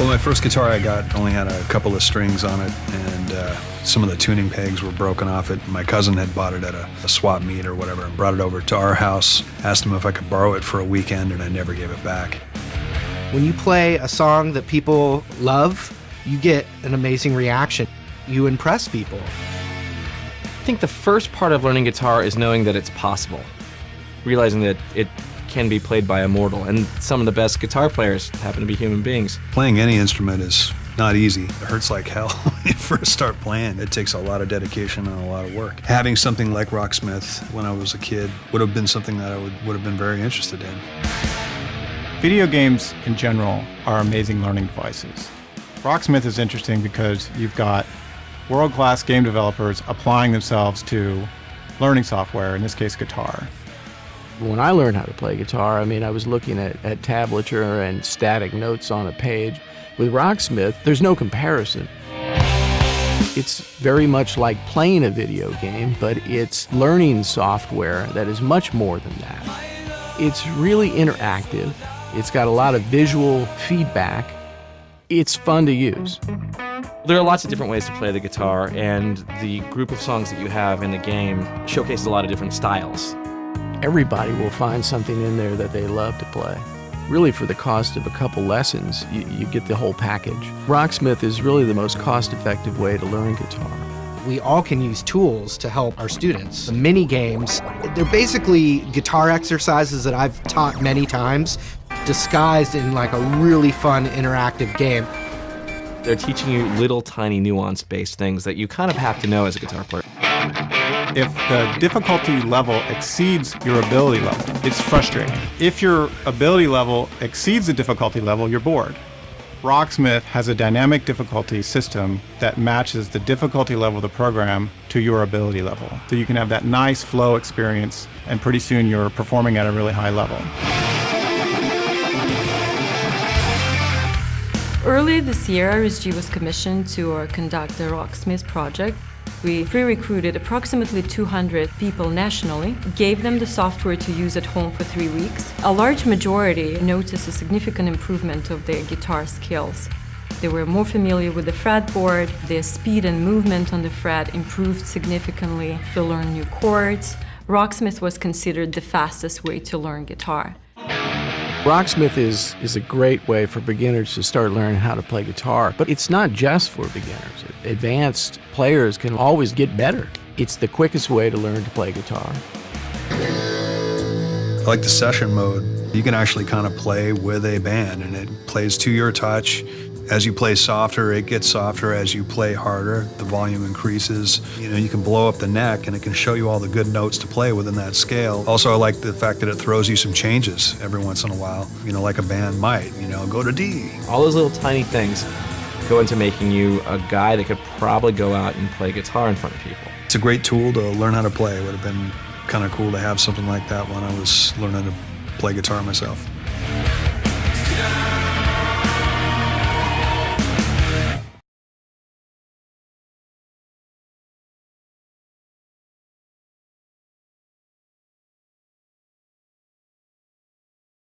Well, my first guitar I got only had a couple of strings on it, and some of the tuning pegs were broken off it. My cousin had bought it at a swap meet or whatever and brought it over to our house, asked him if I could borrow it for a weekend, and I never gave it back. When you play a song that people love, you get an amazing reaction. You impress people. I think the first part of learning guitar is knowing that it's possible, realizing that it can be played by a mortal, and some of the best guitar players happen to be human beings. Playing any instrument is not easy. It hurts like hell when you first start playing. It takes a lot of dedication and a lot of work. Having something like Rocksmith when I was a kid would have been something that I would have been very interested in. Video games in general are amazing learning devices. Rocksmith is interesting because you've got world-class game developers applying themselves to learning software, in this case guitar. When I learned how to play guitar, I was looking at tablature and static notes on a page. With Rocksmith, there's no comparison. It's very much like playing a video game, but it's learning software that is much more than that. It's really interactive. It's got a lot of visual feedback. It's fun to use. There are lots of different ways to play the guitar, and the group of songs that you have in the game showcases a lot of different styles. Everybody will find something in there that they love to play. Really, for the cost of a couple lessons, you get the whole package. Rocksmith is really the most cost-effective way to learn guitar. We all can use tools to help our students. The mini games, they're basically guitar exercises that I've taught many times, disguised in like a really fun interactive game. They're teaching you little tiny nuance-based things that you kind of have to know as a guitar player. If the difficulty level exceeds your ability level, it's frustrating. If your ability level exceeds the difficulty level, you're bored. Rocksmith has a dynamic difficulty system that matches the difficulty level of the program to your ability level. So you can have that nice flow experience, and pretty soon you're performing at a really high level. Earlier this year, RSG was commissioned to conduct the Rocksmith project. We pre-recruited approximately 200 people nationally, gave them the software to use at home for 3 weeks. A large majority noticed a significant improvement of their guitar skills. They were more familiar with the fretboard, their speed and movement on the fret improved significantly, they learned new chords. Rocksmith was considered the fastest way to learn guitar. Rocksmith is a great way for beginners to start learning how to play guitar, but it's not just for beginners. Advanced players can always get better. It's the quickest way to learn to play guitar. I like the session mode. You can actually kind of play with a band, and it plays to your touch. As you play softer, it gets softer. As you play harder, the volume increases. You can blow up the neck, and it can show you all the good notes to play within that scale. Also, I like the fact that it throws you some changes every once in a while, like a band might, go to D. All those little tiny things go into making you a guy that could probably go out and play guitar in front of people. It's a great tool to learn how to play. It would have been kind of cool to have something like that when I was learning to play guitar myself.